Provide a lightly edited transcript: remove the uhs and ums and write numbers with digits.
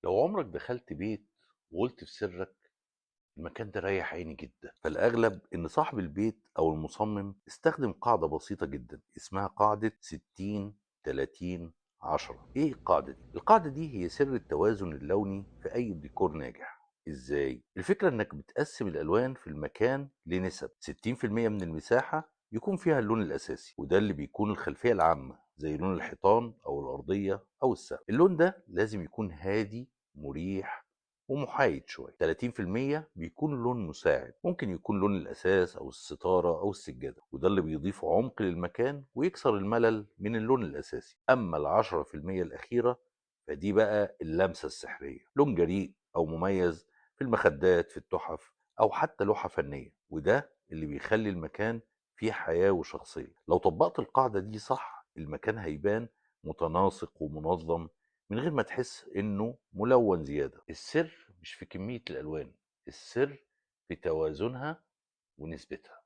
لو عمرك دخلت بيت وقلت في سرك المكان ده ريح عيني جدا، فالأغلب إن صاحب البيت أو المصمم استخدم قاعدة بسيطة جدا اسمها قاعدة 60 30 10. إيه القاعدة دي؟ القاعدة دي هي سر التوازن اللوني في أي ديكور ناجح. إزاي؟ الفكرة إنك بتقسم الألوان في المكان لنسب. 60% من المساحة يكون فيها اللون الأساسي، وده اللي بيكون الخلفية العامة زي لون الحيطان أو الأرضية أو السقف. اللون ده لازم يكون هادي مريح ومحايد شوية. 30% بيكون لون مساعد، ممكن يكون لون الأساس أو الستارة أو السجادة، وده اللي بيضيف عمق للمكان ويكسر الملل من اللون الأساسي. أما ال10% الأخيرة فدي بقى اللمسة السحرية، لون جريء أو مميز في المخدات في التحف أو حتى لوحة فنية، وده اللي بيخلي المكان فيه حياة وشخصية. لو طبقت القاعدة دي صح المكان هيبان متناسق ومنظم من غير ما تحس انه ملون زيادة. السر مش في كمية الالوان، السر في توازنها ونسبتها.